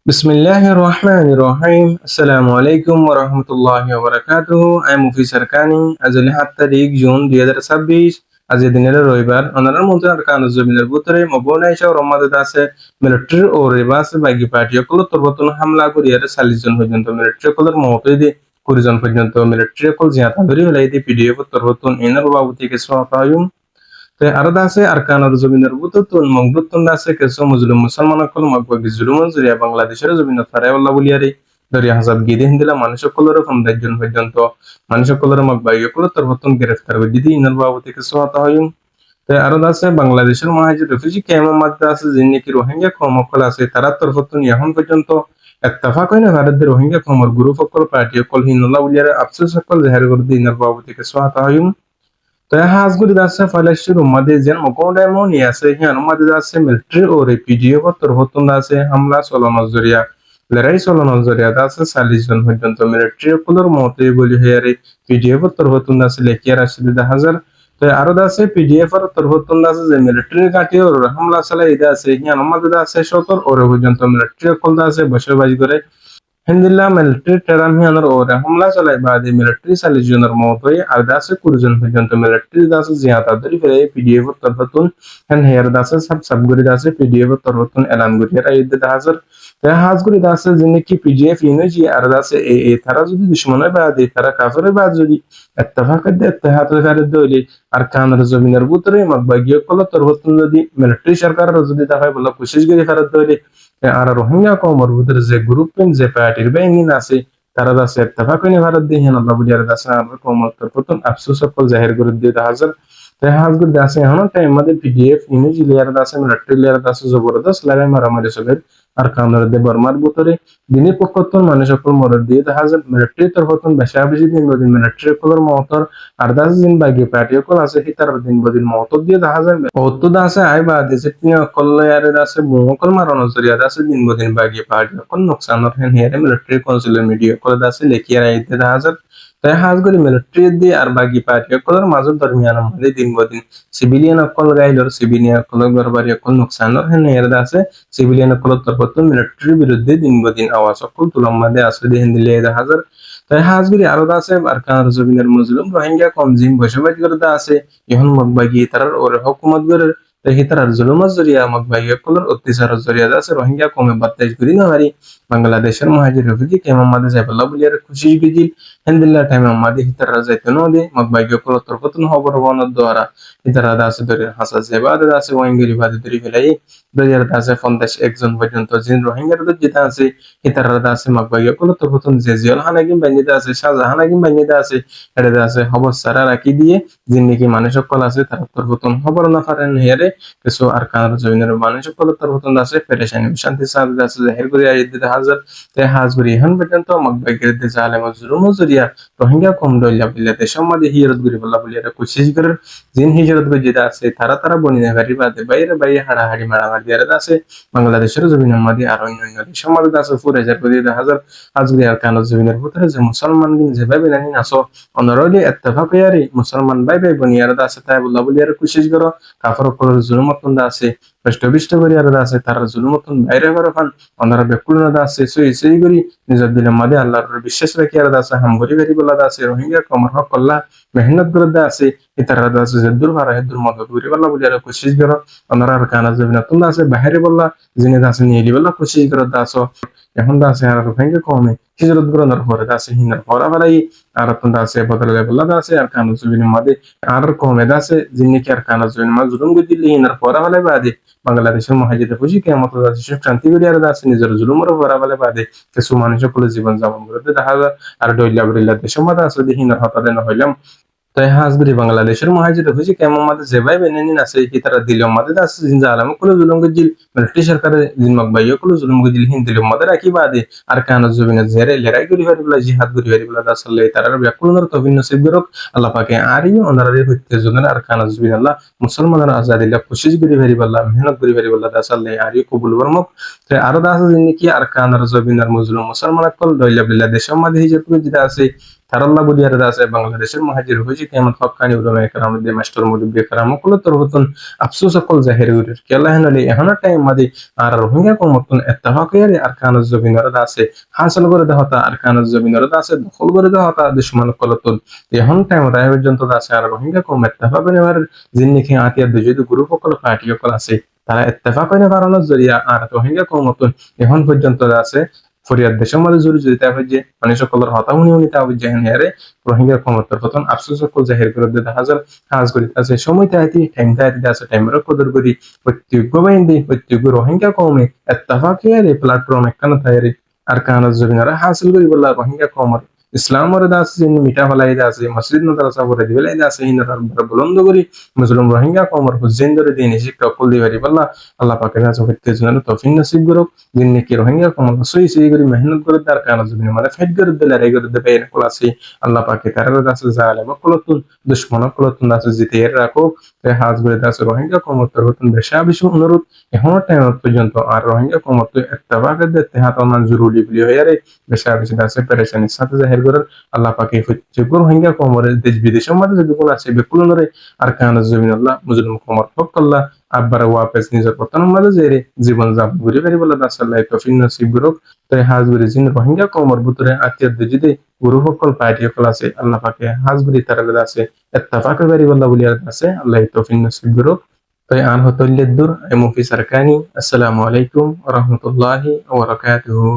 Bismillahir Rahmanir Rahim. Assalamualaikum warahmatullahi wabarakatuh. I'm Mufi Sarkani. আজ 7 তারিখ June 2026 আজ দিনের রবিবার অনারার মধ্যে আর কান জমিনের ভিতরে মবনা এসে রমাদত আছে মিলিটারি ও রিভার্স বাইকি পার্টি কল তরবতন হামলা করিয়ার 40 জন পর্যন্ত মিলিটারি কলের মহতই 20 জন পর্যন্ত মিলিটারি কল জিয়াতা ধরি হলাই দি পিডিএফ তরবতন এনার বাবুতি কে সহায়ম te ardase arkanar জমিনের বুততুন মংদুতুন দাসে কেসো মুসলিম মুসলমান কল মগবগি জুলুমন জুরিয়া বাংলাদেশের জমিন ফারাইওয়াল্লাহ বলিয়ারে দরিয়া হাসাব গিদে হিন্দিলা মানুষ কলরে ফন্দাজন পর্যন্ত মানুষ কলরে মগবাই কল তরবতন গ্রেফতার করে দিদি ইনার বাবুতে কেসো হতা হয়ুম te ardase বাংলাদেশের মহাজির রেফিউজি ক্যাম্প মধ্যে আছে যিনি কি রোহিঙ্গা কম কল আছে তারা তরবতন এখন পর্যন্ত اتفاق হয়না ভারতের রোহিঙ্গা কমর গ্রুপ কল পার্টি কল হিন্নুল্লাহ বলিয়ারে আফসোস কল জাহির করে দি ইনার বাবুতে কেসো হতা হয়ুম तो हाजगुरी दास फलस्तीन उम्मत जन मकोडेमोनी আছে হিয়ান উম্মত দাসে মিলিটারি ও রেপিডিও কতর হতুন দাসে হামলা চলন জরিয়া লড়াই চলন জরিয়া দাসে 40 জন পর্যন্ত মিলিটারি কুলর মতে বলি হেয়ারে পিডিএফ কতর হতুন দাসে লেকিয়া রাশিদ 1000 তো আরো দাসে পিডিএফ এর তর হতুন দাসে যে মিলিটারি কাটি ও হামলা চালাই দাসে হিয়ান উম্মত দাসে 70 ওর পর্যন্ত মিলিটারি কুল দাসে বসবাস করে হিন্দিল্লা মিলিটারি টেরামিয়ানোর ওরে হামলা চালায় বাদে মিলিটারি 40 জনের মত হয়ে আর দাসে 20 জন পর্যন্ত মিলিটারি দাসে জিয়াতা ধরি ফেলে পিডিএফ তরফতুন হেন হেয়ার দাসে সবগুরি দাসে পিডিএফ তরফতুন এলান করিয়া আইতে হাজার তে হাজগুরি দাসে যিনি কি পিডিএফ ইনজি আর দাসে এ তারা যদি দুশমনের বাদে তারা কাফের বাদ যদি ইত্তেফাক দে ইত্তেহাদ করে দইলে আর কানের জমিনের ভিতরে মগবাগিয় কল তরফতুন যদি মিলিটারি সরকারের যদি দেখায় বলা কোশিশ করি ফেরত দইলে আর রোহিঙ্গা কমর ভিতরে যে গ্রুপ যে পার্টির বেঙ্গিন আছে তারা দাসে ইত্তেফাক করে ভারত দিয়ে হেন আল্লাহ বুঝিয়ার দাসে আমরা কমর তরফতুন আফসোস সকল জাহির করে দিয়ে হাজার তাই হাজগুর দাসে এখন টাইম আমাদের পিডিএফ ইমেজ লেয়ার দাসে মিলিটারি লেয়ার দাসে জবরদস্ত লাগাই মারামারি সবের আর কামরার দে বর্মার ভিতরে দিনের পক্ষতন মানুষ সকল মরদ দিয়ে হাজার মিলিটারি তরফতুন বেশা বেশি দিন বদিন মিলিটারি কলর মহতর আর দাস দিন বাকি পার্টি কল আছে হিতার দিন বদিন মহতর দিয়ে হাজার অত দাসে আই বা দেশে তিনি অকল ইয়ারে দাসে বহুকল মারানো জরিয়া দাসে দিন বদিন বাকি পার্টি কল নোকসানর হেন হেয়ারে মিলিটারি কাউন্সিলের মিডিয়া কল দাসে লেখিয়া আইতে হাজার তাই হাজগুলি মিলিটারি দিয়ে আর বাকি পার্টি কলর মাজত দরমিয়ান মধ্যে দিন বদিন সিভিলিয়ান অকল গাইলর সিভিলিয়ান অকল গরবারি অকল নোকসানর হেন হেয়ারে দাসে সিভিলিয়ান অকল তরফতুন মিলিটারি বিরুদ্ধে দিন বদিন আওয়াজ অকল তুলম মধ্যে আসলে দিয়ে হিন্দি লিয়ে হাজার তাই হাজগুলি আরো আছে আর কানার জমিনের মজলুম রোহিঙ্গা কম জিম বসবাস করতে আছে এখন মগবাগি তারার ওরে হুকুমত গরের তাই তারার জুলুমত জরিয়া মগবাগি কলর অত্যাচারের জরিয়া আছে রোহিঙ্গা কমে বাতাস করি না হারি বাংলাদেশের মহাজির রেফিউজি কে মোহাম্মদ জাইফুল্লাহ বলিয়ার খুশি গিজিল হিন্দিল্লা টাইম মোহাম্মদ হিতারা যাইতে নদে মগবাগি কলর তরফতুন খবর বনদ দ্বারা হিতারা দাসে ধরে হাসা জেবাদ দাসে ওয়াঙ্গিরি বাদে ধরে ফেলাই দরিয়ার দাসে 51 একজন পর্যন্ত জিন রোহিঙ্গার যেটা আছে হিতারা দাসে মগবাগি কলর তরফতুন জেজিয়াল হানাগিম বানিয়ে আছে শাহজাহানাগিম বানিয়ে আছে এটা আছে খবর সারা রাখি দিয়ে যিনি নাকি মানুষ সকল আছে তার তরফতুন খবর না পারেন হেরে কিছু আর কানার জমিনের মানুষ সকল তরফতুন আছে পেরেশানি শান্তি সাথে আছে জাহির করে আইতে হাজার তে হাজগুরি এখন পর্যন্ত মগবাগির দেশে আলেম জুলুম জরিয়া রোহিঙ্গা কম দইলা বিল্লাতে সমাধি হিজরত করি বলা বলি এটা কোশিশ করে জিন হিজরত করে যেটা আছে তারা বনিনে গাড়ি বাদে বাইরে বাইরে হাড়াহাড়ি মারামারি দিয়ে আছে বাংলাদেশের জমিনের মধ্যে আর অন্যান্য দেশের মধ্যে আছে 4000 করে হাজার আজকে আর কানার জমিনের ভিতরে যে মুসলমান যেভাবে জানি আসো অনরলি ইত্তেফাক ইয়ারি মুসলমান ভাই ভাই বনিয়ার আছে তাই বলা বলি আর কোশিশ করো কাফর করার জুলুমতন আছে কষ্ট করি আর আছে তার জুলুমতন বাইরে করে ফান অনারা বেকুল না আছে সই করি নিজের দিলের মধ্যে আল্লাহর বিশ্বাস রাখি আর আছে হাম গরি গরি বলা আছে রোহিঙ্গা কমর হক আল্লাহ মেহনত করে আছে ইতার আছে যে দূর ভাড়া হেদুর মদত করি বলা বলি আর কোশিশ করো অনারা আর কানা জমিনতন আছে বাইরে বললা জিনে আছে নিয়ে বলা কোশিশ করো দাসো এখন আছে আর রোহিঙ্গা কমে হিজরত করানোর পরে আছে হিনার পরা ফেলাই আর তন্দা আছে বদলে বলা আছে আর কানা জমিনের মধ্যে আর কমে আছে যিনি কি আর কানা জমিনের মধ্যে জুলুম করে দিলে হিনার পরা ফেলাই বাদে বাংলাদেশের মহাজিদে বুঝি কেমন আছে সুখ শান্তি করে আর আছে নিজের জুলুমের পরা ফেলাই বাদে কিছু মানুষ সকলে জীবন যাপন করতে দেখা যায় আর ডইলা বইলা দেশের মধ্যে আছে হিনার হতাতে না হইলাম তাই হাজগুরি বাংলাদেশের মহাজির হয়েছে কেমন মাঝে যেভাবে বেনে নিন আছে কি তারা দিল মাঝে আছে জিনজা আলাম কোনো জুলুম গজিল মিলিটারি সরকারের জিনমাক বাইও কোনো জুলুম গজিল হিন দিল মাঝে রাখি বাদে আর কানা জমিনে জেরে লড়াই করি হারি বলা জিহাদ করি হারি বলা আসলে তারা ব্যাকুলনার তবিন নসিব গরক আল্লাহ পাকে আরিও ওনারে হইতে জনের আর কানা জমিন আল্লাহ মুসলমানের আজাদিল্লাহ কোশিশ করি হারি বলা মেহনত করি হারি বলা আসলে আরিও কবুল বরমক তাই আরো দাস জিন কি আর কানার জমিনের মজলুম মুসলমান কল দইলা বিল্লাহ দেশের মাঝে হিজরত করে যেটা আছে তারাল্লাহ বুলিয়ার আছে বাংলাদেশের মহাজির হয়েছে কেমন হকানি উলামা একরাম দে মাস্টার মুরব্বি একরাম কল তরবতন আফসোস সকল জাহির উরির কেলা হেনলি এখন টাইম মাদি আর রোহিঙ্গা কমতন ইত্তেফাকিয়ার আরকানুজ জবিনর আছে হাসিল করে দেহতা আরকানুজ জবিনর আছে দখল করে দেহতা দুশমন কলতন এখন টাইম রায় পর্যন্ত আছে আর রোহিঙ্গা কম ইত্তেফাক নেওয়ার জিন্নিকে আতিয়ার দুজুদ গ্রুপ সকল পার্টি সকল আছে তারা ইত্তেফাক হইনে কারণের জরিয়া আর রোহিঙ্গা কমতন এখন পর্যন্ত আছে ফরিয়াদ দেশের মধ্যে জুড়ে জড়িত হয়েছে মানুষ সকলের হতাহুনি উনি তা যেহেন হারে রোহিঙ্গা ক্ষমতার পতন আফসোস সকল জাহির করে দিতে হাজার কাজ করি আছে সময় তাইতি টাইম তাইতি আছে টাইমের কদর করি প্রত্যেক বাইন্দি প্রত্যেক রোহিঙ্গা কমে ইত্তেফাকি আরে প্ল্যাটফর্ম একখানা তাইরে আর কানাজ জমিনারা হাসিল করি বললা রোহিঙ্গা কমর ইসলামর দাস যিনি মিঠা ফলাই আছে মসজিদ মাদ্রাসা করে দিবেলাই আছে হিন্দর বলন্দ করি মুসলিম রোহিঙ্গা কমর হুজেন ধরে দিন শিক্ষা কল দিবারি বললা আল্লাহ পাকের কাছে হইতে জানো তৌফিক নসিব করুক যিনি কি রোহিঙ্গা কমর সই সই করে মেহনত করে তার কানাজ জমিন মানে ফাইট করে দিলে রে করে দেবে এরকম আছে আল্লাহ পাকে তার কাছে জালেম কলতুন দুশমন কলতুন আছে জিতে রাখো হাজ করে আছে রোহিঙ্গা কমর তোর হতুন বেশা বেশি অনুরোধ এখন টাইম পর্যন্ত আর রোহিঙ্গা কমর তো ইত্তেফাকের দিতে হাত অনার জরুরি বলি হয়ে রে বেশা বেশি আছে পেরেশানির সাথে জাহির করে আল্লাহ পাকে হচ্ছে রোহিঙ্গা কমরের দেশ বিদেশের মধ্যে যদি কোন আছে বেকুলনরে আর কানাজ জমিন আল্লাহ মুসলিম কমর হক আল্লাহ আব্বার ওয়াপেস নিজের পতনের মাঝে যে জীবন যাপন ঘুরে বেরি বলে দাসাল্লাহ তৌফিক নসিব করুক তাই হাজবুরি জিন রোহিঙ্গা কমর ভিতরে আত্মীয় যদি গুরু সকল পার্টি সকল আছে আল্লাহ পাকে হাজবুরি তার আছে ইত্তেফাক বেরি বল্লা বলি আছে আল্লাহ তৌফিক নসিব করুক তাই আন হতল্লিদুর মুফি সারকানি আসসালামু আলাইকুম ওয়া রাহমাতুল্লাহি ওয়া বারাকাতুহু